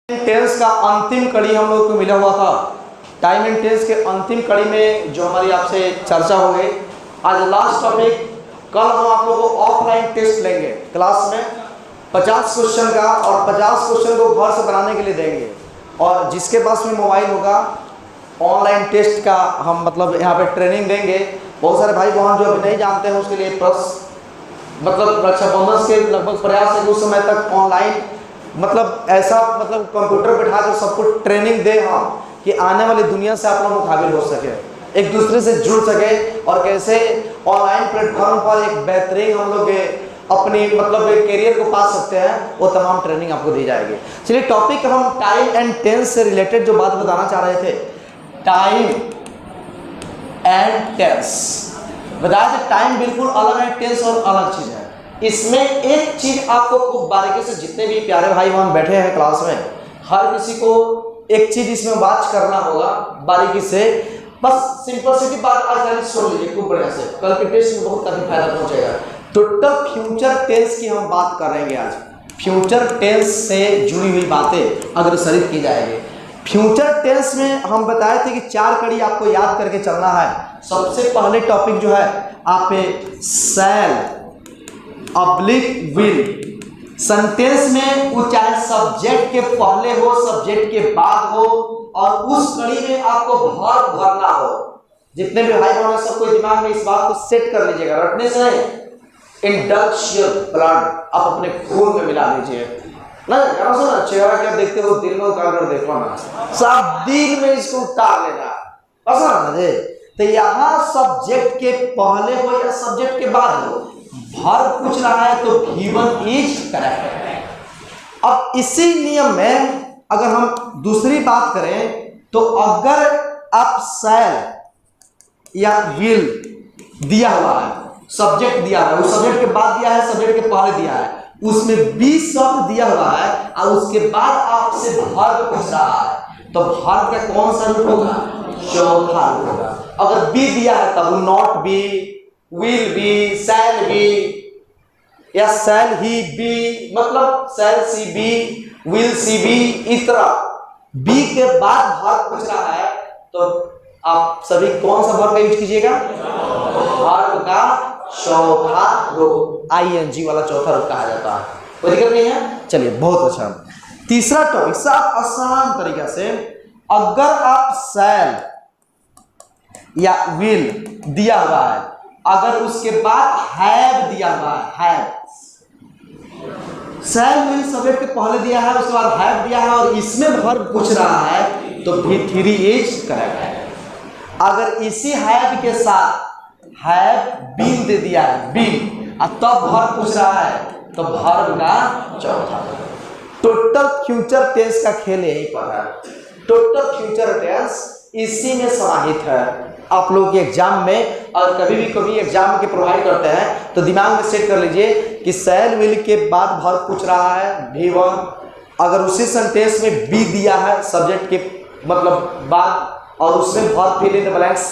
Tense का अंतिम कड़ी हम लोग को मिला हुआ था। टाइम एंड टेंस के अंतिम कड़ी में जो हमारी आपसे चर्चा हो गई, आज लास्ट टॉपिक। कल हम आप लोगों को ऑफलाइन टेस्ट लेंगे क्लास में 50 क्वेश्चन का, और 50 क्वेश्चन को घर से बनाने के लिए देंगे। और जिसके पास में मोबाइल होगा ऑनलाइन टेस्ट का हम मतलब यहाँ पे ट्रेनिंग देंगे। बहुत सारे भाई बहन जो अभी नहीं जानते हैं उसके लिए प्लस मतलब रक्षाबंधन के लगभग प्रयास है उस समय तक ऑनलाइन मतलब ऐसा मतलब कंप्यूटर बैठा कर सबको ट्रेनिंग दे हम कि आने वाली दुनिया से आप लोग मुकाबिल हो सके, एक दूसरे से जुड़ सके, और कैसे ऑनलाइन प्लेटफॉर्म पर एक बेहतरीन हम लोग अपनी मतलब करियर को पा सकते हैं, वो तमाम ट्रेनिंग आपको दी जाएगी। चलिए टॉपिक हम टाइम एंड टेंस से रिलेटेड जो बात बताना चाह रहे थे, टाइम एंड टेंस। बताया था टाइम बिल्कुल अलग है, टेंस और अलग चीज़ है। इसमें एक चीज आपको खूब बारीकी से, जितने भी प्यारे भाई वहां बैठे हैं क्लास में, हर किसी को एक चीज इसमें बात करना होगा बारीकी से। बस सिंपलिसिटी बात आज सुन लीजिए खूब बढ़िया से, कल के टेस्ट में बहुत काफी फायदा पहुंचेगा। टोटल फ्यूचर टेंस की हम बात करेंगे आज। फ्यूचर टेंस से जुड़ी हुई बातें अग्रसरित की जाएगी। फ्यूचर टेंस में हम बताए थे कि 4 कड़ी आपको याद करके चलना है। सबसे पहले टॉपिक जो है आप शैल ऑब्लिक विल। सेंटेंस में वो चाहे सब्जेक्ट के पहले हो सब्जेक्ट के बाद हो, और उस कड़ी में आपको वर्ब भरना हो। जितने भी भाई बहन सबको दिमाग में इस बात को सेट कर लीजिएगा, रटने से नहीं। इंडक्स योर ब्लड, आप अपने खून में मिला लीजिए ना। सुना चेहरा क्या देखते हो, दिल में उतार कर देखो ना, सब दिल में इसको उतार लेना पसंद है। तो यहाँ सब्जेक्ट के पहले हो या सब्जेक्ट के बाद हो, वर्ब पूछ रहा है तो V1 इज करेक्ट। अब इसी नियम में अगर हम दूसरी बात करें तो अगर आप शैल या विल दिया हुआ है, सब्जेक्ट दिया हुआ है, उस सब्जेक्ट के बाद दिया है सब्जेक्ट के पहले दिया है, उसमें बी शब्द दिया हुआ है और उसके बाद आपसे वर्ब पूछ रहा है, तो वर्ब का कौन सा रूप होगा? चौथा रूप होगा। अगर बी दिया है तब not be, will be, shall be, या शैल ही बी, मतलब shall see be, will see be, इस तरह बी के बाद वर्ब पूछ रहा है तो आप सभी कौन सा वर्ब का यूज कीजिएगा? वर्ब का चौथा रूप, आईएनजी वाला चौथा रूप कहा जाता है। कोई दिक्कत नहीं है। चलिए बहुत अच्छा। तीसरा टॉपिक सब आसान तरीके से, अगर आप शैल या विल दिया हुआ है, अगर उसके बाद हैव दिया हुआ है, हैव, शैल विल सब्जेक्ट के पहले दिया है, उसके बाद हैव दिया है और इसमें वर्ब पूछ रहा है तो V3 इज करेक्ट है। अगर इसी हैव के साथ हैव बीन दे दिया है, बीन, और तब वर्ब पूछ रहा है तो वर्ब का चौथा। टोटल फ्यूचर टेंस का खेल यही पर है। टोटल फ्यूचर टेंस इसी में समाहित है। आप लोग के एग्जाम में, और कभी एग्जाम के प्रोवाइड करते हैं तो दिमाग में सेट कर लीजिए कि शैल विल के बाद वर्ब पूछ रहा है V1, अगर उसी सेंटेंस में बी दिया है सब्जेक्ट के मतलब बाद, और उसमें verb fill in the blanks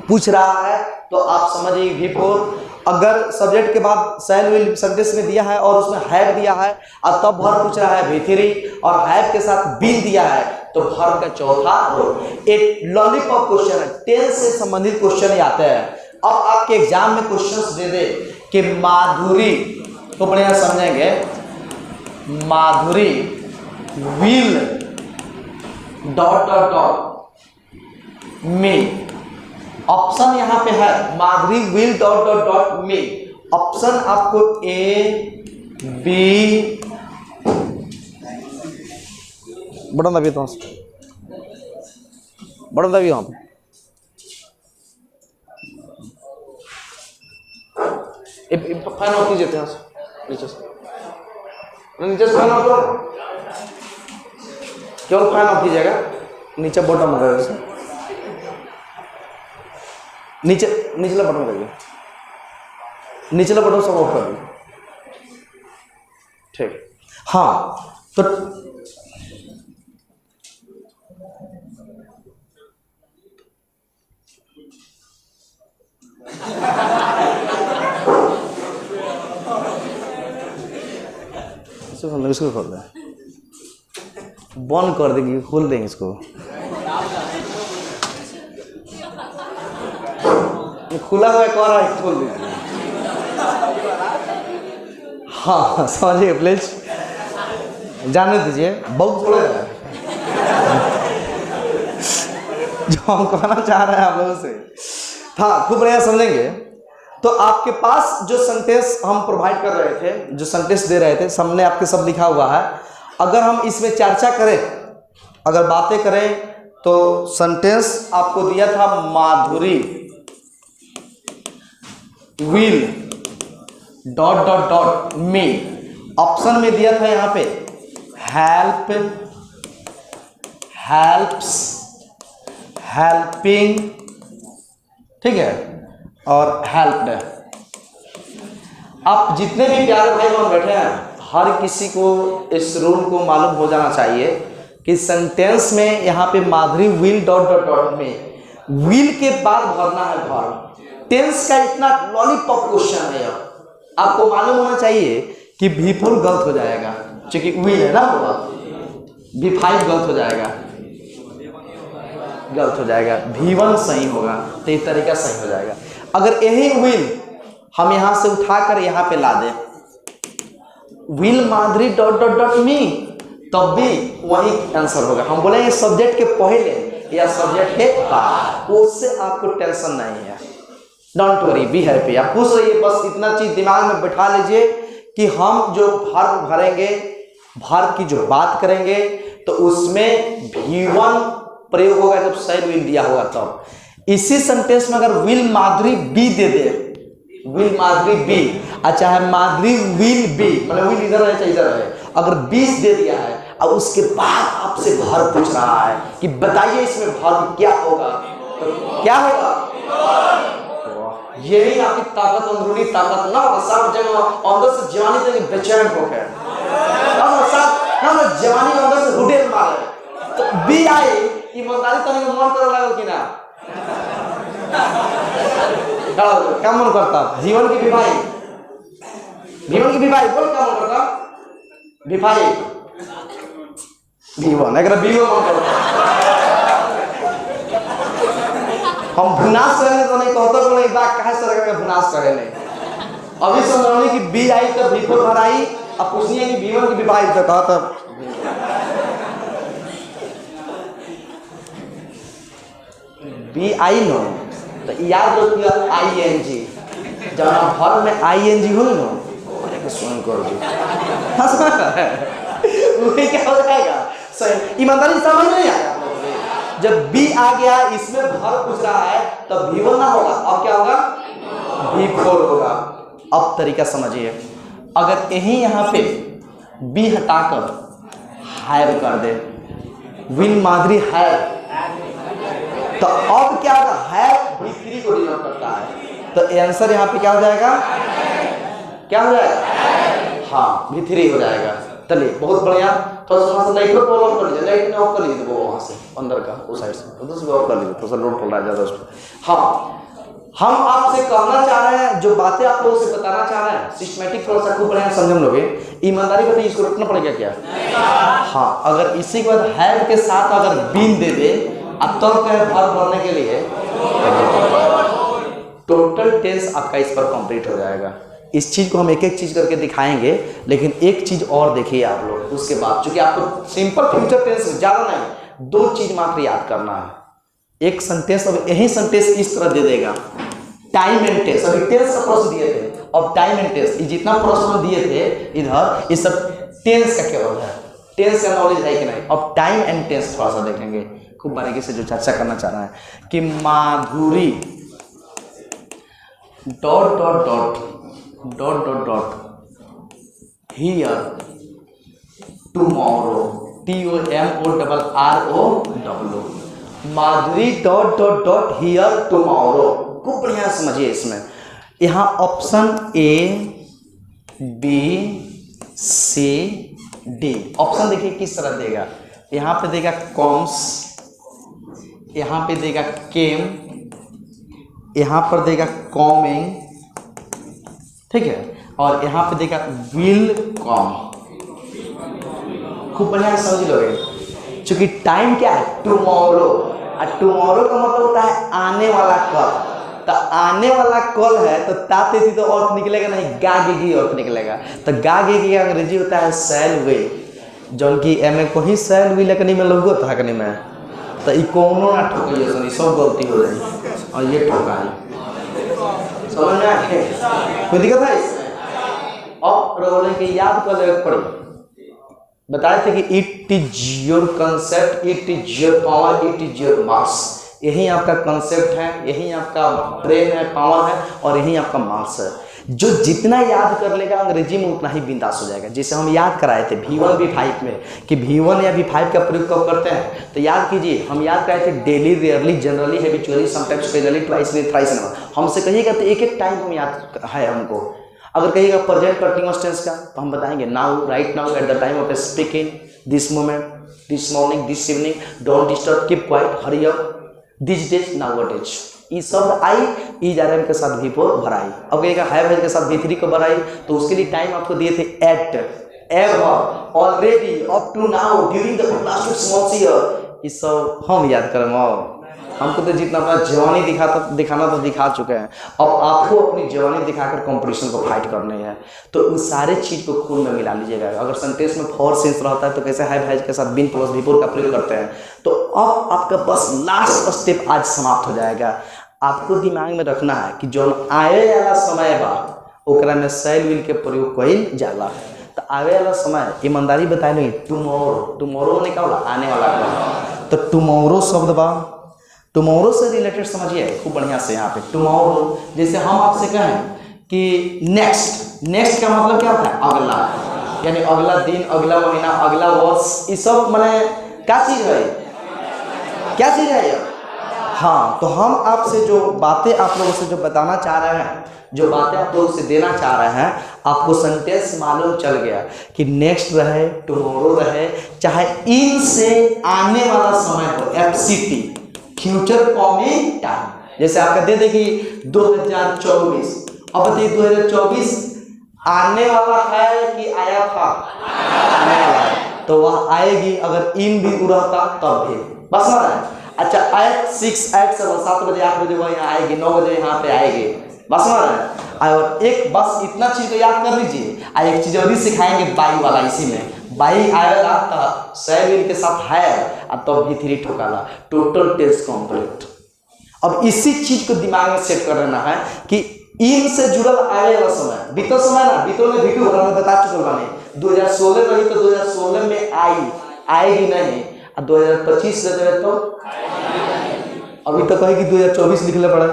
पूछ रहा है तो आप समझिए V4। अगर सब्जेक्ट के बाद शैल विल सेंटेंस में दिया है और उसमें हैव दिया है और तब वर्ब पूछ रहा है V3, और हैव के साथ बीन दिया है तो वर्ब का चौथा रूप। एक लॉलीपॉप क्वेश्चन है, टेंस से संबंधित क्वेश्चन ही आते हैं। अब आपके एग्जाम में क्वेश्चंस दे दे कि माधुरी, तो बढ़िया समझेंगे, Madhuri will dot dot dot me. Option यहाँ पे है Madhuri will dot dot dot me. Option आपको ए बी, बटन दबिए तो बटन दबिए हम फैन ऑफ कीजिए नीचे से फैन ऑफ करो, केवल फैन ऑफ कीजिएगा, नीचे बटन रहेगा, नीचे निचला बटन करिए, निचला बटन सब ऑफ कर दीजिए। ठीक, हाँ तो इसको खोल दें। बंद कर देंगे, खोल देंगे इसको, खुला हुआ कह रहा है, खोल दीजिए। हाँ समझिए प्लीज, जाने दीजिए, बहुत थोड़ा है जो हम कहना चाह रहे हैं आप लोगों से। हाँ खूब बढ़िया समझेंगे। तो आपके पास जो सेंटेंस हम प्रोवाइड कर रहे थे, जो सेंटेंस दे रहे थे, सामने आपके सब लिखा हुआ है। अगर हम इसमें चर्चा करें, अगर बातें करें, तो सेंटेंस आपको दिया था Madhuri will dot dot dot me, option में दिया था यहाँ पे हेल्प, हेल्प्स, हेल्पिंग, ठीक है, और हेल्प्ड। आप जितने भी प्यारे भाई वहां बैठे हैं, हर किसी को इस रूल को मालूम हो जाना चाहिए कि सेंटेंस में यहाँ पे माधुरी विल डॉट डॉट डॉट में विल के बाद भरना है वर्ब। टेंस का इतना लॉलीपॉप क्वेश्चन है, आपको मालूम होना चाहिए कि V4 गलत हो जाएगा, क्योंकि विल है ना, होगा V5 गलत हो जाएगा, गलत हो जाएगा, V1 सही होगा, तो इस तरीका सही हो जाएगा। अगर यही विल हम यहां से उठाकर यहाँ पे ला दें, will Madhuri dot dot dot मी, तब भी वही आंसर होगा। हम बोलेंगे सब्जेक्ट के पहले या सब्जेक्ट के बाद, उससे आपको टेंशन नहीं है। डोंट वरी, बी हैप्पी, आप खुश रहिए। बस इतना चीज दिमाग में बैठा लीजिए कि हम जो वर्ब भरेंगे, वर्ब की जो बात करेंगे, तो उसमें V1 प्रयोग होगा जब सही विल दिया होगा तब। इसी सेंटेंस में अगर विल माधुरी बी दे दे, विल माधुरी बी, अच्छा है माधुरी विल बी, मतलब विल इधर है चाहे इधर है, अगर 20 दे दिया है और उसके बाद आपसे वर्ब पूछ रहा है कि बताइए इसमें वर्ब क्या होगा, तो क्या होगा? यही आपकी ताकत, अंदरूनी ताकत ना होगा। सब जगह अंदर से जवानी तक बेचैन होकर सब जवानी अंदर से हुडेल मारे, तो बी आई ईमानदारी तनी में मन करे लागल कि ना, क्या मन करता? जीवन की विवाही, जीवन की विवाही बोल क्या मन करता? विवाही जीवन अगर बीवो मन करता, हम भुनास करेंगे तो नहीं कहता बोले एक बार कहे सर का भुनास करे नहीं। अभी समझने की बी आई तो V4 भराई, अब पूछनी है कि जीवन की विवाही तो कहा था बी आई नो, तो याद रखिए ING, जब वर्ब में ING हो ना, अरे स्वयं कर दो, वही क्या हो जाएगा सही। ईमानदारी समझ नहीं आया, जब बी आ गया इसमें वर्ब पूछ रहा है तब V1 ना होगा, अब क्या होगा? V4 होगा। अब तरीका समझिए, अगर यही यहाँ पे बी हटाकर हायर कर दे, विल माधुरी हायर, तो अब क्या होगा? हायर V3 को डिनोट करता है, तो आंसर यहाँ पे क्या हो जाएगा? क्या हो जाएगा? हाँ V3 हो जाएगा। चलिए बहुत बढ़िया। थोड़ा सा लाइट को ऑफ कर लीजिए, लाइट ऑफ कर लीजिए, वो वहां से अंदर का उस साइड से उधर से ऑफ कर लीजिए, थोड़ा सा लोड पड़ रहा है ज्यादा उस पर। हाँ हम आपसे कहना चाह रहे हैं, जो बातें आप लोगों से बताना चाह रहे हैं, सिस्टमैटिक थोड़ा सा खूब बढ़िया समझ लोगे। ईमानदारी बताइए, इसको रखना पड़ेगा क्या? हाँ अगर इसी के बाद हैव के साथ अगर बीन दे दे, अब तो क्या वर्ब भरने के लिए टोटल टेंस आपका इस पर कंप्लीट हो जाएगा। इस चीज को हम एक एक चीज करके दिखाएंगे, लेकिन एक चीज और देखिए आप लोग उसके बाद, क्योंकि आपको सिंपल फ्यूचर टेंस ज्यादा नहीं, 2 चीज मात्र याद करना है। एक सेंटेंस, अब यही सेंटेंस इस तरह दे देगा, टाइम एंड टेंस। अभी टेंस का प्रश्न दिए थे, अब टाइम एंड टेंस, जितना प्रश्न दिए थे इधर, ये सब टेंस का केवल है, टेंस का नॉलेज है कि नहीं। अब टाइम एंड टेंस थोड़ा सा देखेंगे खूब बारीकी से, जो चर्चा करना चाह रहा है कि Madhuri dot dot dot dot dot dot here tomorrow, TOMORRO, Madhuri dot dot dot here tomorrow. खूब बढ़िया समझिए इसमें, यहाँ option A B C D, option देखिए किस तरह देगा। यहाँ पे देगा कॉम्स, यहाँ पे देगा केम, यहाँ पर देगा कॉमिंग, ठीक है, और यहाँ पे देगा विल कॉम। खूब बढ़िया समझ लोगे। चूंकि टाइम क्या है, टुमारो, और टुमारो का मतलब होता है आने वाला कल। तो आने वाला कल है तो ताते थी तो अर्थ निकलेगा नहीं, गागेगी अर्थ निकलेगा। तो गागेगी का अंग्रेजी होता है सैल वे, जौन की एम को ही सैल वी लेकिन में लोगो था कनी में। तो ई कोनो ना ठोकइए सन, सब गलती हो जाए और ये ठोकाई, समझ में आए? कोई दिक्कत है इसमें? अब रोले के याद कर ले पड़ी, बताए थे कि it is your concept, it is your power, it is your मास। यही आपका कंसेप्ट है, यही आपका ब्रेन है, पावर है, और यही आपका मास है। जो जितना याद कर लेगा अंग्रेजी में उतना ही बिंदास हो जाएगा। जैसे हम याद कराए थे V1 V5 में कि V1 या V5 का प्रयोग कब करते हैं, तो याद कीजिए, हम याद कराए थे daily, rarely, generally, habitually, sometimes, occasionally, twice, thrice and. हमसे कहिएगा तो एक एक टाइम हम याद है हमको। अगर कहिएगा प्रेजेंट कंटीन्यूअस टेंस का तो हम बताएंगे now, right now, at the time of speaking, this moment, this morning, this evening, don't disturb, keep quiet, hurry up, this days, nowadays. ये शब्द आई इज आर एम के साथ V4 भराई। अब कहिएगा हैव के साथ V3 को भराई, तो उसके लिए टाइम आपको दिए थे at, ever, already, up to now, during the last 6 months year. ये सब हम याद करें। हमको तो जितना अपना जवानी दिखाना तो दिखा चुके हैं, अब आपको अपनी जवानी दिखाकर कंपटीशन को फाइट करने हैं। तो उस सारे चीज को खून में मिला लीजिएगा। अगर सेंटेंस में फॉर सेंस रहता है तो कैसे हैव के साथ बीन प्लस V4 का प्रयोग करते हैं। तो अब आपका बस लास्ट स्टेप आज समाप्त हो जाएगा। आपको दिमाग में रखना है कि जो आए वाला समय बा ओकरा में सैल विल के प्रयोग कइल जाला। तो आवे वाला समय ईमानदारी बताए नहीं, टुमारो, टुमारो ने क्या बोला, आने वाला का। तो टुमारो शब्द बा, टुमारो से रिलेटेड समझिए खूब बढ़िया से। यहाँ पे टुमारो, जैसे हम आपसे कहें कि नेक्स्ट, नेक्स्ट का मतलब क्या होता है, अगला, यानी अगला दिन, अगला महीना, अगला वर्ष, ये सब माने क्या चीज है, क्या चीज है ये? हाँ, तो हम आपसे जो बातें आप लोगों से जो बताना चाह रहे हैं, जो बातें आप लोगों से देना चाह रहे हैं, आपको सेंटेंस मालूम चल गया कि नेक्स्ट रहे, टुमारो रहे, चाहे इन से आने वाला समय हो, FCT, फ्यूचर कमिंग टाइम। जैसे आपका दे देगी 2024, अब बताइए 2024 आने वाला है कि आया था, आने वाला है, तो वह आएगी। अगर इन भी रहता तब भी बस ना है। अच्छा, 8 6 8 7 बजे 8 बजे वह यहाँ आएगी, 9 बजे यहाँ पे आएगी, बस ना है। और एक बस इतना चीज को याद कर लीजिए। एक चीज और सिखाएंगे बाई वाला, इसी में बाई आएगा तो सैल के साथ है और तब V3 ठोकाला, टोटल टेंस कंप्लीट। अब इसी चीज को दिमाग में सेट कर लेना है कि इन से जुड़ल आए वाला समय, बीतल समय ना, बीतल में V2 भरा बता चुकल बानी। 2016 रही तो 2016 में आएगी नहीं, और 2025 से देवे तो अभी तो कहेगी 2024 लिखले पड़ा,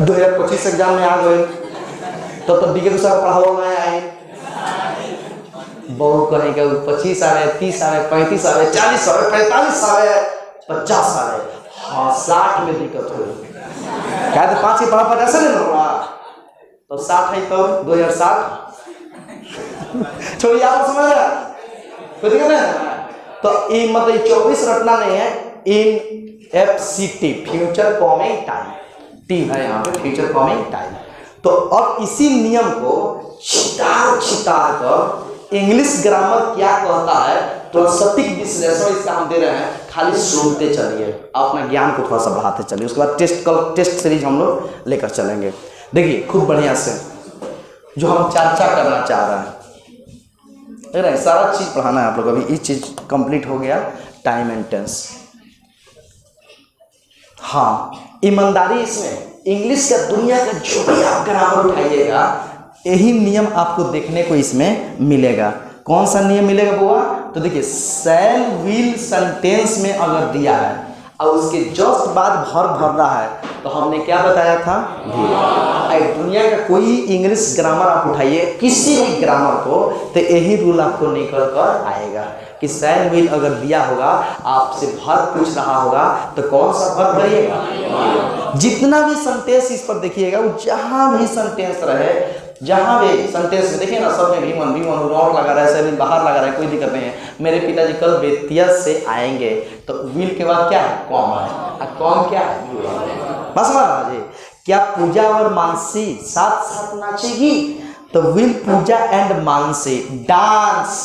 2025 एग्जाम में आ गए तो बीके के साथ पढ़ाओ में आए, बहु कहेंगे 25 आवे, 30 आवे, 35 आवे, 40 आवे, 45 आवे, 50 आवे, हाँ 60 में दिक्कत हो। क्या तो 5 के पढ़ा 50 नहीं होगा, तो 60 है तो 2060 छोड़िए, आप समझ रहे हैं, कोई दिक्कत नहीं। तो ये मतलब 24 रटना नहीं है, इन FCT, future coming time, T है यहाँ पे, फ्यूचर कमिंग टाइम। तो अब इसी नियम को छितार कर इंग्लिश ग्रामर क्या कहता है, तो सटीक विश्लेषण इसका हम दे रहे हैं, खाली सुनते चलिए, अपना ज्ञान को थोड़ा सा बढ़ाते चलिए। उसके बाद टेस्ट सीरीज हम लोग लेकर चलेंगे। देखिए खूब बढ़िया से जो हम चर्चा करना चाह रहे हैं, देख रहे हैं, सारा चीज पढ़ाना है आप लोग। अभी ये चीज कंप्लीट हो गया, टाइम एंड टेंस। हाँ, ईमानदारी इसमें इंग्लिश का दुनिया का जो भी आप ग्रामर उठाइएगा, यही नियम आपको देखने को इसमें मिलेगा। कौन सा नियम मिलेगा बुआ? तो देखिए, शैल विल सेंटेंस में अगर दिया है और उसके जस्ट बाद भर रहा है तो हमने क्या बताया था, दुनिया का कोई इंग्लिश ग्रामर आप उठाइए, किसी भी ग्रामर को, तो यही रूल आपको निकल कर आएगा कि शैल विल अगर दिया होगा, आपसे भर पूछ रहा होगा तो कौन सा भर भरिएगा। जितना भी सेंटेंस इस पर देखिएगा, वो जहां भी सेंटेंस रहे, जहां भी सेंटेंस में देखिए ना, सब में भी नॉट लगा रहा है, शैल बाहर लगा रहा है, कोई दिक्कत नहीं है। मेरे पिताजी कल बेतिया से आएंगे, तो विल के बाद क्या है, कॉम है, कॉम क्या है, बस महाराज जी। क्या पूजा और मानसी साथ साथ नाचेगी, तो will Pooja and Mansi dance,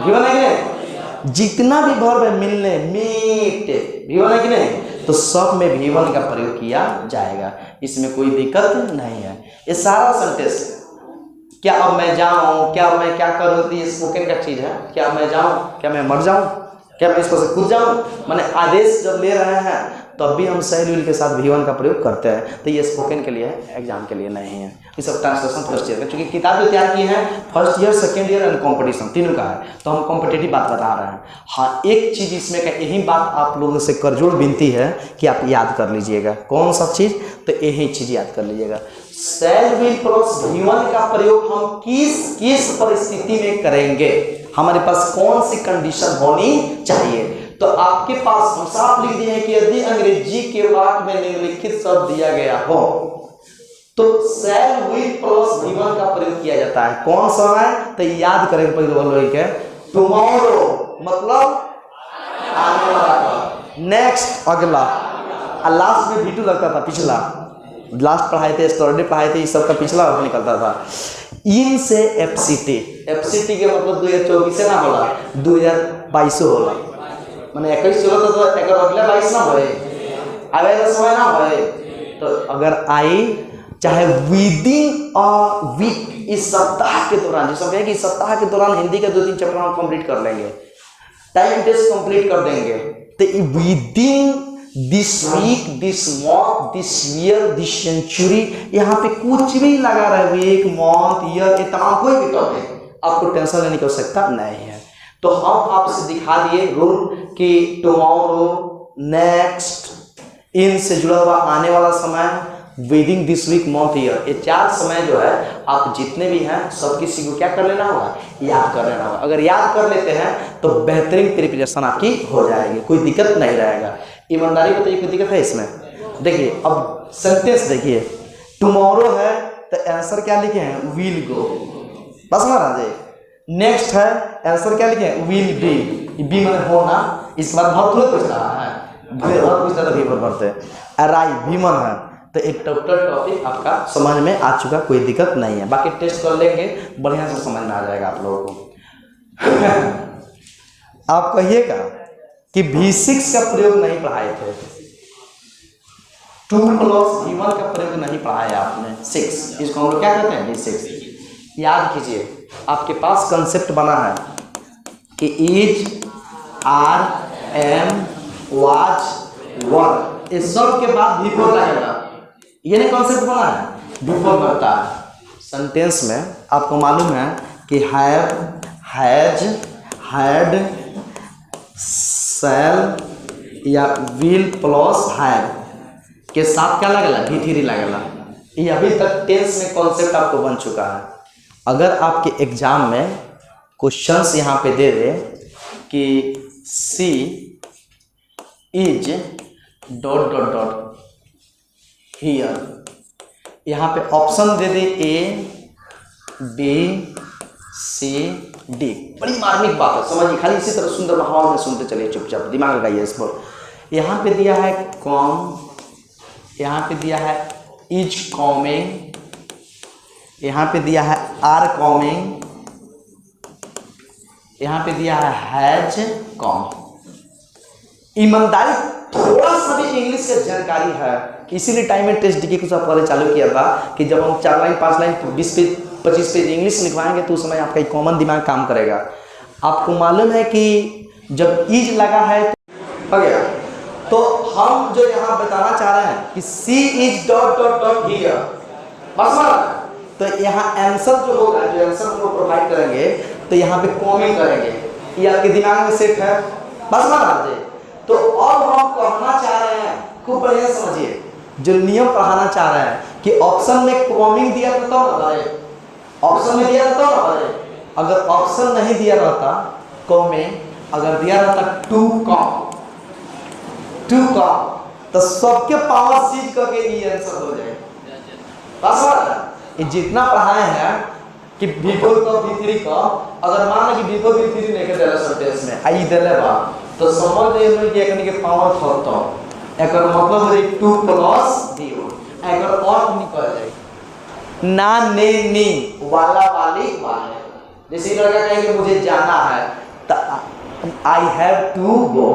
V1 है कि नहीं? जितना भी वर्ब है मिलने, मीट, V1 है कि नहीं? तो सब में V1 का प्रयोग किया जाएगा, इसमें कोई दिक्कत नहीं है। ये सारा सेंटेंस, क्या अब मैं जाऊं, क्या मैं क्या करूं, ये स्पोकन का चीज है। क्या मैं जाऊं, क्या मैं मर जाऊं, क्या मैं इस पर से कूद जाऊं, माने आदेश जब ले रहे हैं तब भी हम सैल विल के साथ V1 का प्रयोग करते हैं। तो ये स्पोकन के लिए है, एग्जाम के लिए नहीं है। ये सब ट्रांसलेशन फर्स्ट ईयर का, क्योंकि किताब जो तैयार की है first year, second year and competition तीनों का है, तो हम कॉम्पिटेटिव बात बता रहे हैं। हाँ, एक चीज़ इसमें का यही बात आप लोगों से करजोड़ विनती है कि आप याद कर लीजिएगा। कौन सा चीज़? तो यही चीज़ याद कर लीजिएगा। शैल विल प्लस V1 का प्रयोग हम किस किस परिस्थिति में करेंगे, हमारे पास कौन सी कंडीशन होनी चाहिए। तो आपके पास हम साफ लिख दिए हैं कि यदि अंग्रेजी के वाक्य में निम्नलिखित शब्द दिया गया हो तो शैल विल प्लस V1 का प्रयोग किया जाता है। कौन सा है? तो याद करेंगे पहले बोलो के टुमारो मतलब आने वाला, नेक्स्ट अगला, लास्ट में V2 लगता था, पिछला लास्ट पढ़ाए थे, स्टोरी पढ़ाए थे, इस सब का पिछला निकलता था। इन से एफसीटी, एफसीटी के मतलब 2024 से ना होला, 2022 होला, माने 21 चलो तो एक अगले 22 ना होए, आवे का समय ना होए। तो अगर आई चाहे विदिन अ वीक, इस सप्ताह के दौरान, जैसे कहें कि सप्ताह के दौरान हिंदी के 2-3 चैप्टर हम कंप्लीट कर लेंगे, टाइम टेस्ट कंप्लीट कर देंगे, तो within this week, this month, this year, this century, यहाँ पे कुछ भी लगा रहे, वीक, मंथ, ईयर, ये तमाम कोई भी टॉपिक, आपको टेंशन लेने की आवश्यकता नहीं है। तो हम आपसे दिखा दिए रूल कि टुमारो, नेक्स्ट, इन से जुड़ा हुआ आने वाला समय, within this week, month, year, ये 4 समय जो है आप जितने भी हैं सब किसी को क्या कर लेना होगा, याद कर लेना होगा। अगर याद कर लेते हैं तो बेहतरीन प्रिपरेशन आपकी हो जाएगी, कोई दिक्कत नहीं रहेगा। ईमानदारी बताइए, कोई दिक्कत है इसमें? देखिए अब सेंटेंस देखिए, टुमारो है तो आंसर क्या लिखे हैं, विल गो, बस महाराज। नेक्स्ट है, आंसर क्या लिखे हैं, विल बी, बी माने होना, इसके बाद भाव थोड़ा पूछ रहा है, भाव पूछता तो भी भरते। अराइव विमन है, तो एक टोटल टॉपिक आपका समझ में आ चुका, कोई दिक्कत नहीं है। बाकी टेस्ट कर लेंगे, बढ़िया से समझ में आ जाएगा आप लोगों को। आप कहिएगा कि V6 का प्रयोग नहीं पढ़ाए थे, 2 + V1 का प्रयोग नहीं पढ़ाया आपने, 6, इसको हम लोग क्या कहते हैं, V6। याद कीजिए, आपके पास कंसेप्ट बना है कि इज, आर, एम, वाज, वर, इस सब के बाद बिफोर लगेगा, ये नहीं कॉन्सेप्ट बना है, बिफोर बनता है। सेंटेंस में आपको मालूम है कि हैव, हैज, हैड, शैल या विल प्लस हैव के साथ क्या लगेगा, V3 लगेगा। ये अभी तक टेंस में कॉन्सेप्ट आपको बन चुका है। अगर आपके एग्जाम में क्वेश्चंस यहाँ पे दे दे कि सी इज ... हियर, यहाँ पे option they they A, B, C, D, बड़ी मार्मिक बात है, समझिए। खाली इसी तरह सुंदर माहौल में सुनते चलिए, चुपचाप दिमाग लगाइए इस पर। यहाँ पे दिया है कॉम, यहाँ पे दिया है इज कॉमिंग, यहाँ पे दिया है आर कॉमिंग, यहाँ पे दिया है हैज कॉम। ईमानदारी थोड़ा सा भी इंग्लिश से जानकारी है, इसीलिए टाइम एंड टेस्ट डीके कुछ पहले चालू किया था कि जब हम 4 line 5 line 20 page 25 page English लिखवाएंगे तो उस समय आपका एक कॉमन दिमाग काम करेगा। आपको मालूम है कि जब इज लगा है तो हो गया, तो हम जो यहाँ बताना चाह रहे हैं कि सी इज ... हियर, बस। तो यहाँ आंसर जो होगा, जो आंसर हम लोग प्रोवाइड करेंगे तो यहाँ पे कॉमिंग करेंगे, ये आपके दिमाग में सेट है, बस महाराज। तो अब हम कहना चाह रहे हैं, खूब बढ़िया समझिए, जो नियम पढ़ाना चाह रहे हैं कि ऑप्शन में कॉमिंग दिया था तो ना, ऑप्शन में दिया था तो ना, अगर ऑप्शन नहीं दिया रहता कॉमिंग, अगर दिया रहता टू कॉम तो सबके पावर सीज करके ये आंसर हो जाए, बस। ये जितना पढ़ाए हैं कि बिफोर का V3 का, अगर मान लो कि बिफोर V3 नहीं के देला सेंटेंस में आई देले बा, तो समझ ले कि एकनी के पावर खत्म, एकर मतलब है 2 + 0, एकर अर्थ निकल जाए ना, ने, नी, वाला, वाली, वाले, जैसे लड़का कहेंगे मुझे जाना है, तो आई हैव टू गो।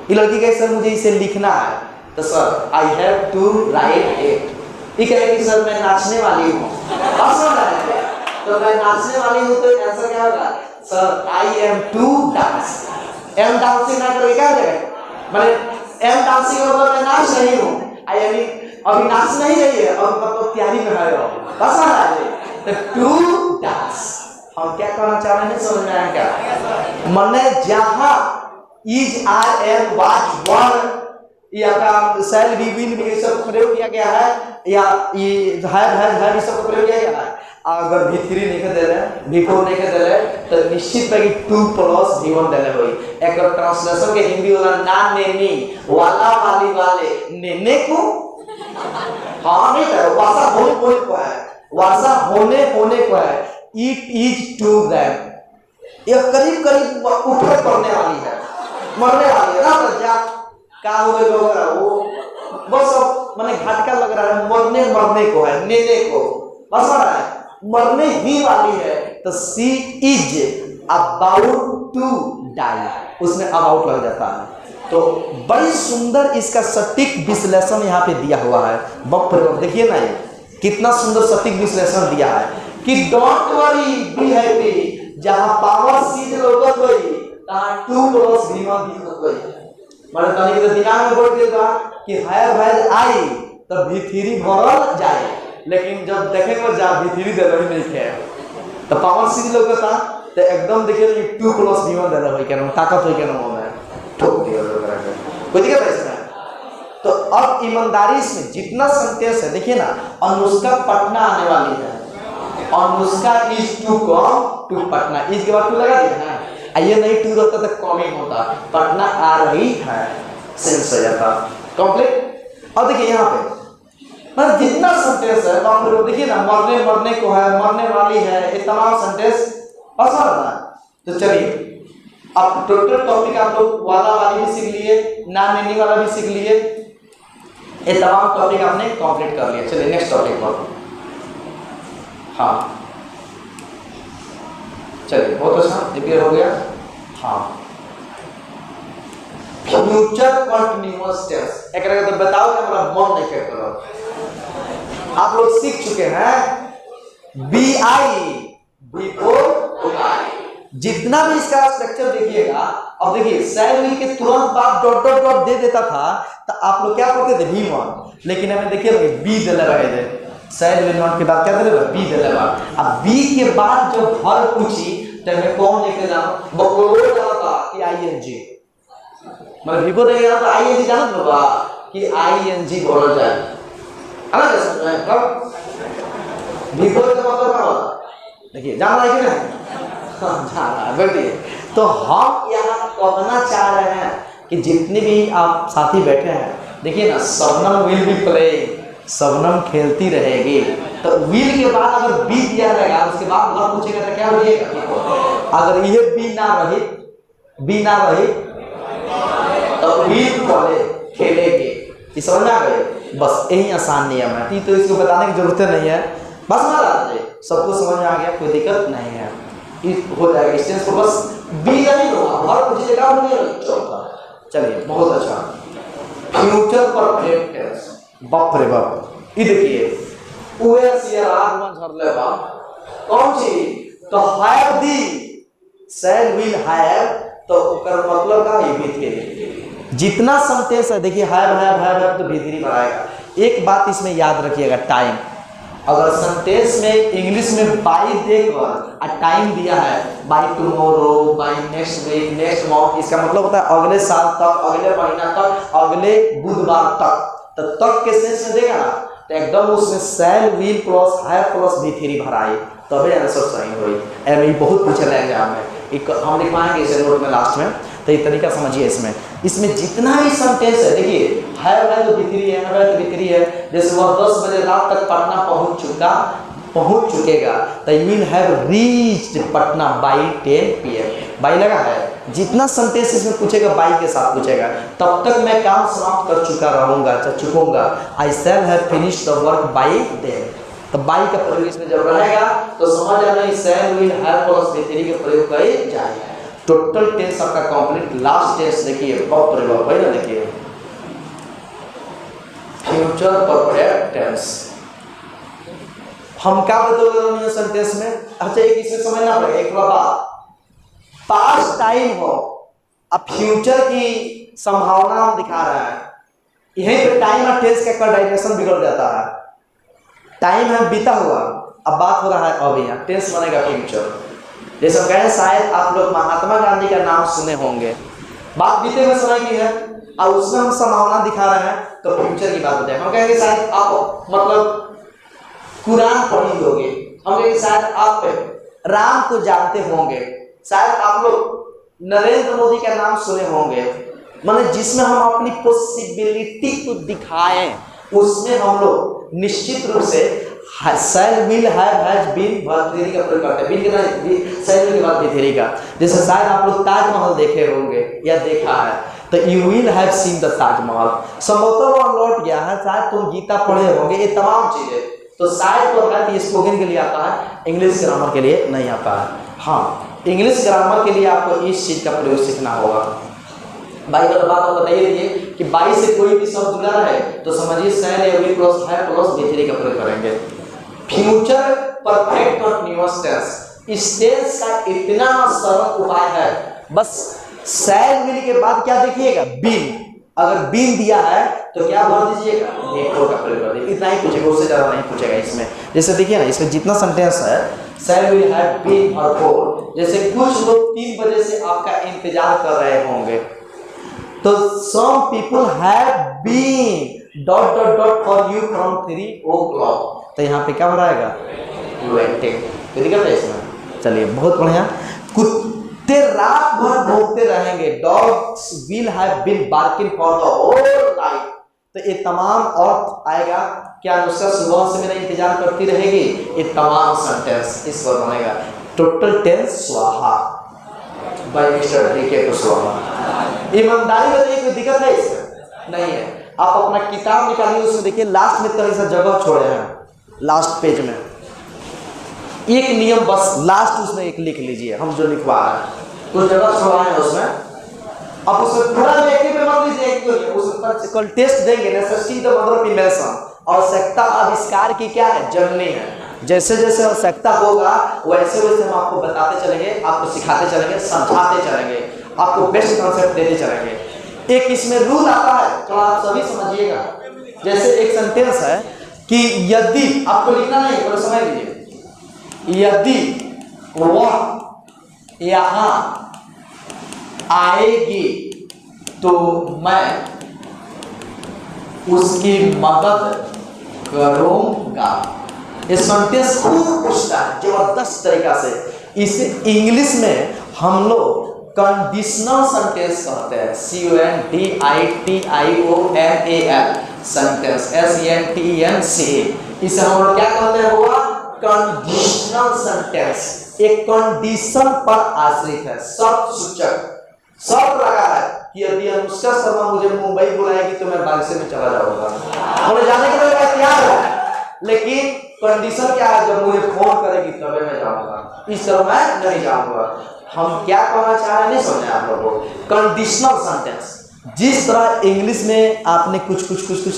ये लड़की कहे सर मुझे इसे लिखना है, तो sir I have to write it. ये कहेगी सर मैं नाचने वाली हूँ, तो मैं नाचने वाली हूँ, तो आंसर क्या होगा? Sir I am to dance. Am dancing ना करोगे क्या हो जाएगा? मैंने एम डांसिंग का मतलब मैं नाच रही हूँ, आई एम अभी नाच नहीं रही है, और मतलब तैयारी में है बस आ तो टू डांस। हम क्या कहना चाह रहे हैं समझ में आया क्या? मैंने जहाँ is are am was were या का सेल बी विल भी ये सब प्रयोग किया गया है, या ये है ये सब प्रयोग किया गया है। अगर V3 नहीं दे रहे, V4 नहीं दे रहे, तो निश्चित है कि 2 + V1 देले होई। एक ट्रांसलेशन के हिंदी वाला ना नेनी वाला वाली वाले नेने को हाँ नहीं है, वासा होने को है, वासा होने को है। इट इज टू देम, ये करीब करीब ऊपर करने वाली है, मरने वाली है ना। जा का हुए लोग वो बस माने घाटका लग रहा है, मरने को है, नेने को बस आ रहा है, मरने ही वाली है। तो सी इज अबाउट टू डाई, उसमें अबाउट लग जाता है। तो बड़ी सुंदर इसका सटीक विश्लेषण यहाँ पे दिया हुआ है। बप देखिए ना, ये कितना सुंदर सटीक विश्लेषण दिया है कि डोंट वरी बी हैप्पी, जहाँ पावर सीज लोगत होई तहाँ 2 + V1 दिखत होई। माने तनी के दिमाग में बैठ गया कि हायर भाई आई तो V3 भरल जाए, लेकिन जब देखेंगे जा V3 दे रही नहीं है, तो पावर सीज लोगता तो एकदम देखिए कि 2 + V1 दे रहा है, क्या ताकत है, क्या नाम है, ठोक दिया कोई दिक्कत है इसमें। तो अब ईमानदारी इसमें जितना सेंटेंस है देखिए ना, अनुष्का पटना आने वाली है, Anushka is to come to Patna, is के बाद टू लगा दिया ना, ये नहीं टू रहता तो कमिंग होता, पटना आ रही है, सेंस हो जाता कंप्लीट। अब देखिए यहाँ पे मतलब जितना सेंटेंस है बाप रे, देखिए ना, मरने को है, मरने वाली है, ये तमाम सेंटेंस आसान है। तो चलिए अब टोटल टॉपिक आप लोग वाला वाली भी सीख लिए, ना नेनी वाला भी सीख लिए, ये तमाम टॉपिक आपने कंप्लीट कर लिया। चलिए नेक्स्ट टॉपिक पर। हाँ चलिए बहुत अच्छा, क्लियर हो गया। हाँ फ्यूचर कंटीन्यूअस टेंस एक तो बताओ कि हमारा मन नहीं कर करो। आप लोग सीख चुके हैं बी आई बिफोर आई, जितना भी इसका स्ट्रक्चर देखिएगा। अब देखिए शैल विल के तुरंत बाद डॉट डॉट डॉट दे देता था, तो आप लोग क्या करते थे V1, लेकिन हमें देखिए बी दे रहे थे, शैल विल नॉट के बाद क्या दे रहे बी दे रहे। अब बी के बाद जब हर पूछी तो मैं कौन लेके जाऊं, बकोरो जाता कि ING, मतलब विको देगा तो ING जानत होगा कि ING बोला जाए, अलग है समझ में। कब विको का मतलब क्या होता देखिए, जान रहा है कि नहीं? बैठिए। तो हम यहाँ कहना चाह रहे हैं कि जितने भी आप साथी बैठे हैं, देखिए ना, Shabnam will be playing, Shabnam खेलती रहेगी। तो विल के बाद अगर बी दिया रहेगा, उसके बाद और पूछेगा तो क्या बोलिएगा? अगर ये बी ना रही तो विल बोले खेलेंगे। ये समझ में आ गए? बस यही आसान नियम है, तो इसको बताने की जरूरत नहीं है, बस ना सबको समझ में आ गया, कोई दिक्कत नहीं है, हो जाएगा। इस टेंस को बस बी नहीं होगा, हर कुछ जगह होने चौथा। चलिए बहुत अच्छा, फ्यूचर परफेक्ट टेंस। बाप रे बाप, ये देखिए ओएस या आगमन झर लेबा कौन चीज तो have the, shell will have, तो ओकर मतलब का ये भी जितना सेंटेंस है देखिए हैव तो भीतरी बनाएगा। एक बात इसमें याद रखिएगा, टाइम। अगर सेंटेंस में इंग्लिश में बाय देकर टाइम दिया है, by tomorrow, by next week, next month, इसका मतलब होता है अगले साल तक, अगले महीना तक, अगले बुधवार तक। तो तक के सेंस में देगा ना, तो एकदम उसमें शैल will plus have plus V3 भराई, तभी आंसर सही होई। ये बहुत पूछा एग्जाम में, हम लिखवाएंगे इसे नोट में लास्ट में। तो ये तरीका समझिए, इसमें जितना भी सेंटेंस है देखिए, है तो V3 है, है तो V3 है। जैसे वह 10 बजे रात तक पटना पहुंच चुकेगा, तो you will have reached Patna by 10 PM। By लगा है, जितना सेंटेंस इसमें पूछेगा बाई के साथ पूछेगा, तब तक मैं काम समाप्त कर चुका रहूंगा, चुकूंगा। I shall have finished the work by then. तो बाई का प्रयोग इसमें जब रहेगा तो समझ जाना shall will have plus b three का प्रयोग करें जाए। टोटल टेंस आपका कंप्लीट। लास्ट टेंस देखिए बाप रे बाप, है ना, देखिए फ्यूचर परफेक्ट टेंस। हम क्या बदल सेंटेंस में? अच्छा एक इसमें समझना पड़ेगा एक बात, पास्ट टाइम हो अब फ्यूचर की संभावना हम दिखा रहा है, यहीं पे टाइम और टेंस का कोऑर्डिनेशन बिगड़ जाता है। टाइम है बीता हुआ, अब बात हो रहा है अभी, यहाँ टेंस बनेगा फ्यूचर। जैसे हम कहें शायद आप लोग महात्मा गांधी का नाम सुने होंगे, बात बीते हुए समय की है और उसमें हम संभावना दिखा रहे हैं तो फ्यूचर की बात होती है। हम कहेंगे शायद आप मतलब कुरान पढ़ी होगी, हम कहेंगे शायद आप राम को जानते होंगे, शायद आप लोग नरेंद्र मोदी का नाम सुने होंगे। मतलब जिसमें हम अपनी पॉसिबिलिटी को दिखाएं उसमें हम लोग निश्चित रूप से शैल विल हैज बीन भीतरी का प्रयोग करते हैं। बीन के शैल विल के बाद भीतरी का, जैसे शायद आप लोग ताजमहल देखे होंगे या देखा है तो you will have seen the Taj Mahal. संभवतः वो लौट गया है, शायद तुम गीता पढ़े होंगे, ये तमाम चीजें तो शायद तो है कि स्पोकन के लिए आता है, इंग्लिश ग्रामर के लिए नहीं आता है। हाँ, इंग्लिश ग्रामर के लिए आपको इस चीज का प्रयोग सीखना होगा। बाई वाला बात आप बताइए दिए कि बाई से कोई भी शब्द जुड़ा रहे तो समझिए शैल या विल प्लस है प्लस भीतरी का प्रयोग करेंगे। फ्यूचर परफेक्ट कंटीन्यूअस टेंस, इस टेंस का इतना सरल उपाय है, बस शैल विल के बाद क्या देखिएगा, बीन। अगर बीन दिया है तो क्या भर दीजिएगा, नेटवर्क का प्रयोग कर दीजिए। इतना ही पूछेगा, उससे ज्यादा नहीं पूछेगा इसमें। जैसे देखिए ना, इसमें जितना सेंटेंस है शैल विल हैव बीन और फोर, जैसे कुछ लोग 3 बजे से आपका इंतजार कर रहे होंगे तो some people have been dot dot dot for you from 3 o'clock, तो यहाँ पे क्या हो रहेगा, waiting। कोई दिक्कत है इसमें? चलिए बहुत बढ़िया। कुत्ते रात भर भौंकते रहेंगे, dogs will have been barking for the whole night, तो ये तमाम अर्थ आएगा। क्या अनुष्का सुबह से मेरा इंतजार करती रहेगी, ये तमाम सेंटेंस इस पर बनेगा। टोटल टेंस स्वाहा बाय मिस्टर डीके कुशवाहा। ईमानदारी बताइए कोई दिक्कत है इसमें? नहीं है। आप अपना किताब निकालिए, उसमें देखिए लास्ट में तरह सा जगह छोड़े हैं, लास्ट पेज में एक नियम बस लास्ट उसमें एक लिख लीजिए, हम जो लिखवा रहे हैं कुछ जगह छोड़ा है उसमें, अब उसमें पूरा एक ही पे मत लीजिए, एक तो उस पर कल टेस्ट देंगे, necessity the mother of invention, आवश्यकता आविष्कार की क्या है, जननी है। जैसे जैसे आवश्यकता होगा वैसे वैसे हम आपको बताते चलेंगे, आपको सिखाते चलेंगे, समझाते चलेंगे, आपको बेस्ट कॉन्सेप्ट देते चलेंगे। एक इसमें रूल आता है, थोड़ा आप सभी समझिएगा। जैसे एक सेंटेंस है कि यदि, आपको लिखना नहीं, थोड़ा समझ लीजिए, यदि वह यहाँ आएगी तो मैं उसकी मदद करूंगा। ये सेंटेंस खूब पूछता है जबरदस्त तरीका से। इसे इंग्लिश में हम लोग कंडीशनल सेंटेंस कहते हैं, CONDITIONAL सेंटेंस, SENTENCE। इसे हम लोग क्या कहते हैं, हुआ कंडीशनल सेंटेंस। एक कंडीशन पर आश्रित है, शर्त सूचक, शर्त लगा है कि यदि अनुष्का शर्मा मुझे मुंबई बुलाएगी तो मैं बारिश में चला जाऊंगा, मुझे जाने के लिए तैयार है, लेकिन कंडीशन क्या है, जब मुझे फोन करेगी तब मैं जाऊंगा, इस तरह मैं नहीं जाऊंगा। हम क्या कहना चाह रहे हैं नहीं समझे आप लोगों को। कंडीशनल सेंटेंस, जिस तरह इंग्लिश में आपने कुछ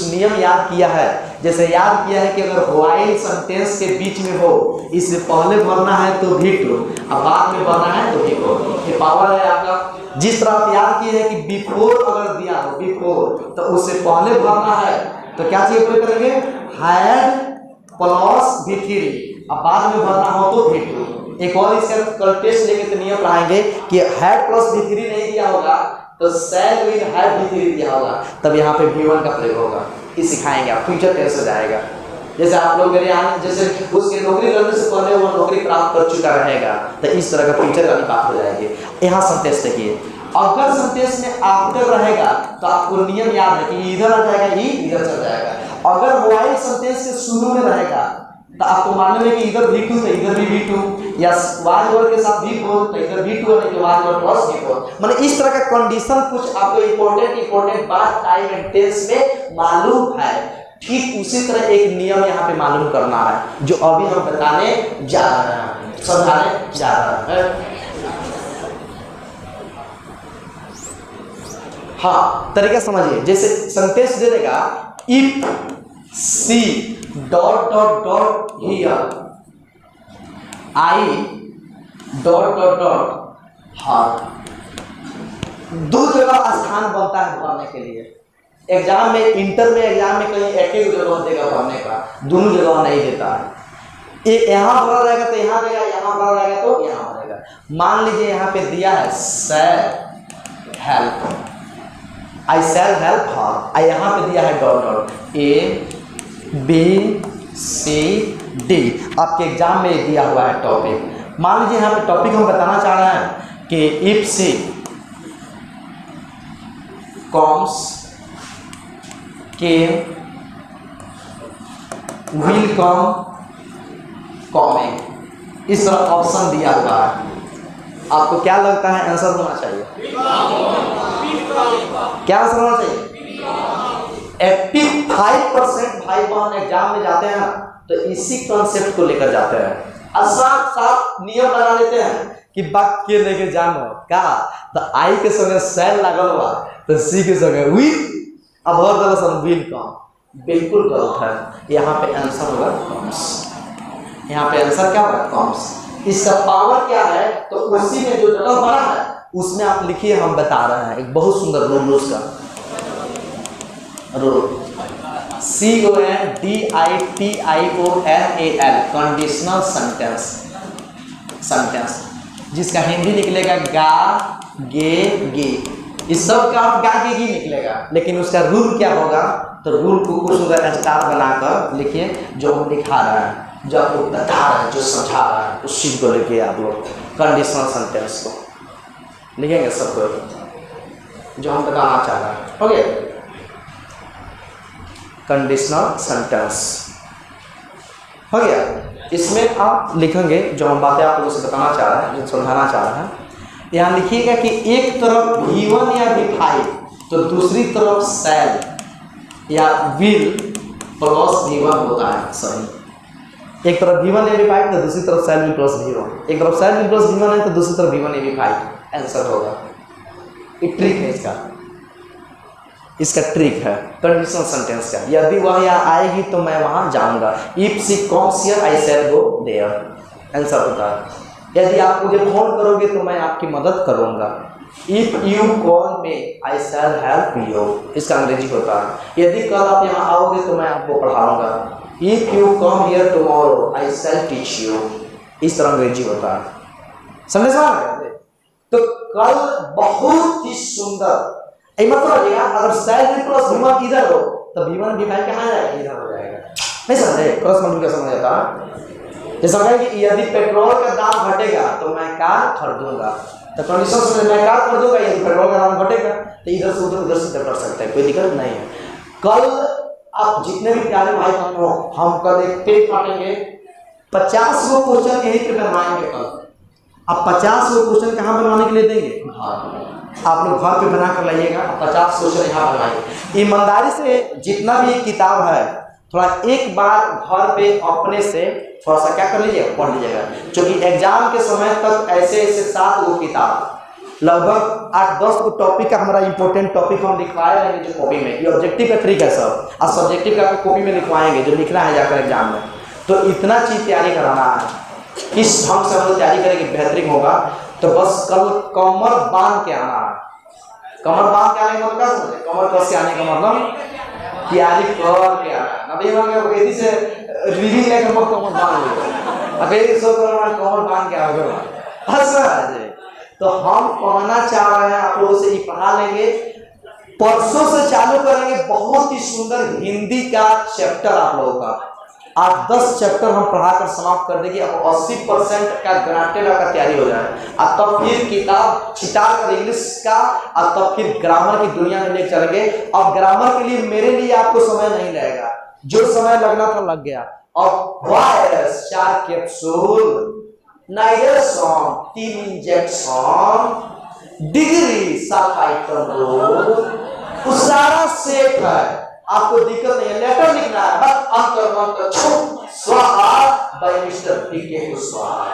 नियम याद किया है, जैसे याद किया है कि अगर व्हाइल सेंटेंस के बीच में हो, इससे पहले भरना है तो भी ट्रू, अब बाद में भरना है तो भी ट्रू, ये पावर है आपका। जिस तरह आप याद किए हैं कि बिफोर अगर दिया हो, बिफोर तो उससे पहले भरना है तो क्या चीज प्रयोग करेंगे, हैड प्लस भी3, अब बाद में भरना हो तो भी ट्रू। एक और इसका कल टेस्ट लेंगे तो नियम पढ़ाएंगे कि हैड प्लस भी3 नहीं दिया होगा तो शैल विल हैव भी3 दिया होगा, तब यहाँ पे भी1 का प्रयोग होगा। ये सिखाएंगे आप, फ्यूचर टेंस हो जाएगा। जैसे आप लोग मेरे यहाँ जैसे उसके नौकरी करने से पहले वो नौकरी प्राप्त कर चुका रहेगा, तो इस तरह का फ्यूचर वाली बात हो जाएगी। यहाँ सेंटेंस देखिए, अगर सेंटेंस में आफ्टर रहेगा तो आपको नियम याद है कि इधर आ जाएगा, ही इधर चल जाएगा। अगर व्हाइल सेंटेंस के शुरू में रहेगा तो आपको मालूम है कि इधर भी2 तो इधर भी भी2, या वाज वर्ड के साथ भी4 तो इधर भी2 है, तो वाज वर्ड प्लस भी4। मतलब इस तरह का कंडीशन कुछ आपको इंपॉर्टेंट बात टाइम एंड टेंस में मालूम है। ठीक उसी तरह एक नियम यहाँ पे मालूम करना है जो अभी हम बताने जा रहे हैं, समझाने जा रहे हैं। हाँ, तरीका समझिए। जैसे सेंटेंस दे देगा if C dot dot dot here I dot dot dot her. दो जगह स्थान बनता है भरने के लिए। एग्जाम में, इंटर में एग्जाम में कहीं एक ही जगह देगा भरने का, दोनों जगह नहीं देता है। ये यहाँ भरा रहेगा तो यहाँ देगा, यहाँ भरा रहेगा तो यहाँ भरेगा। मान लीजिए यहाँ पे दिया है शैल हेल्प, आई शैल हेल्प हर, आई यहाँ पे दिया है dot dot A B C D. आपके एग्जाम में दिया हुआ है टॉपिक। मान लीजिए यहाँ पे टॉपिक हम बताना चाह रहे हैं कि इफ सी कॉम्स के विल कम कॉमिंग, इस तरह ऑप्शन दिया हुआ है। आपको क्या लगता है आंसर होना चाहिए? क्या आंसर होना चाहिए? 85% भाई बहन एग्जाम में जाते हैं ना तो इसी कॉन्सेप्ट को लेकर जाते हैं। आसान साफ नियम बना लेते हैं कि बात के लेके जानो का, तो आई के संगे शैल लागल हुआ तो सी के संगे विल, अब और दरअसल विल कम। बिल्कुल गलत है। यहाँ पे आंसर होगा कॉम्स। यहाँ पे आंसर क्या होगा? कॉम्स। इसका पावर क्या है? तो उसी में जो जगह बना है उसमें आप लिखिए, हम बता रहे हैं एक बहुत सुंदर रूल उसका। Rule CONDITIONAL, conditional sentence. Sentence जिसका हिंदी निकलेगा गा गे गी, इस सब का गा गे गी निकलेगा। लेकिन उसका रूल क्या होगा? तो रूल को कुछ उधर स्टार बनाकर लिखिए, जो हम लिखा रहे हैं, जो आप लोग बता रहे हैं, जो समझा रहे हैं, उस चीज को लिखिए। आप लोग कंडीशनल सेंटेंस को लिखेंगे सबको जो हम बताना चाह रहे हैं। ओके, कंडीशनल सेंटेंस हो गया। इसमें आप लिखेंगे जो हम बातें आप लोगों से बताना चाह रहे हैं, जो समझाना चाह रहे हैं। यहाँ लिखिएगा कि एक तरफ V1 या V5 तो दूसरी तरफ शैल या विल प्लस V1 होता है। सही, एक तरफ V1 या V5 तो दूसरी तरफ शैल विल प्लस V1, एक तरफ शैल विल प्लस V1 है तो दूसरी तरफ V1 या V5 आंसर होगा। एक ट्रिक है इसका ट्रिक है कंडीशनल सेंटेंस का। यदि वह यहाँ आएगी तो मैं वहाँ जाऊँगा। If she comes here I shall go there, answer होता है। यदि आप मुझे फोन करोगे तो मैं आपकी मदद करूँगा। If you call me I shell help you, इसका अंग्रेजी होता है। यदि कल आप यहाँ आओगे तो मैं आपको पढ़ाऊँगा। If you come here tomorrow I shall teach you, इस तरह अंग्रेजी होता है। समझ में? तो कल बहुत ही सुंदर मतलब अगर शैल विल प्लस V1 इधर हो तो V1 V5 कहाँ जाएगा? इधर हो जाएगा। नहीं समझे? क्रॉस मल्टीप्लिकेशन समझ आता है। जैसे समझे कि यदि पेट्रोल का दाम घटेगा तो मैं कार खरीदूंगा, तो कंडीशन से मैं कार खरीदूंगा, यदि पेट्रोल का दाम घटेगा तो इधर से उधर से कर सकते हैं, कोई दिक्कत नहीं है। कल आप जितने भी प्यारे भाई बहन हो, हम कल एक पेज काटेंगे, 50 गो क्वेश्चन यहीं पे बनवाएंगे। कल आप 50 गो क्वेश्चन कहाँ बनवाने के लिए देंगे? आप लोग घर पे बना कर लाइएगा, 50 क्वेश्चन यहाँ बनवाइए। ईमानदारी से जितना भी किताब है थोड़ा एक बार घर पे अपने से थोड़ा सा क्या कर लीजिएगा, पढ़ लीजिएगा। क्योंकि एग्जाम के समय तक ऐसे ऐसे 7 गो किताब लगभग 8-10 को टॉपिक का हमारा इंपॉर्टेंट टॉपिक हम लिखवाए रहेंगे जो कॉपी में। ये ऑब्जेक्टिव का ट्रिक है सब, और सब्जेक्टिव का कॉपी में लिखवाएंगे जो लिखना है जाकर एग्जाम में। तो इतना चीज़ तैयारी कराना है, किस ढंग से हम लोग तैयारी करेंगे बेहतरीन होगा। तो बस कल कमर बांध के आना है। कमर बांध के आने का मतलब क्या समझे? कमर कस के आने का मतलब तैयारी कर के आना। अब ये होगा यदि से रीडिंग लेकर मत कमर बांध लो, अब यदि सो कमर बांध के आओगे अच्छा। तो हम पढ़ना चाह रहे हैं आप लोगों से, ये पढ़ा लेंगे। परसों से चालू करेंगे बहुत ही सुंदर हिंदी का चैप्टर आप लोगों का। 8-10 चैप्टर हम पढ़ाकर समाप्त कर देंगे। अब 80% का ग्रांटेड का तैयारी हो जाए, और तब फिर किताब छिटा कर इंग्लिश का, और तब फिर ग्रामर की दुनिया में ले चलेंगे। अब ग्रामर के लिए मेरे लिए आपको समय नहीं लगेगा, जो समय लगना था लग गया। और वायरस 4 कैप्सूल, नाइट्रोसोम 3 इंजेक्शन, डिग्री 7 आइटम, वो सारा सेट है। आपको दिक्कत नहीं है, लेटर लिखना है, बस अंतर मंत्र छुप स्वाहा बाय मिस्टर पीके कुशवाहा।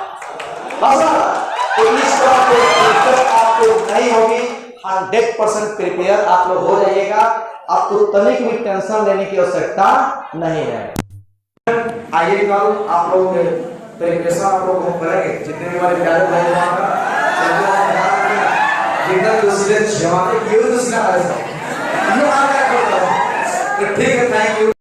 तो इस तरह की दिक्कत आपको नहीं होगी। 100% प्रिपेयर आप लोग हो जाइएगा, आपको तनिक भी टेंशन लेने की आवश्यकता नहीं है। आइए कल आप लोग प्रिपरेशन आप लोग करेंगे, जितने भी हमारे प्यारे भाई जितना दूसरे जमाने की दूसरा ठीक है, थैंक यू।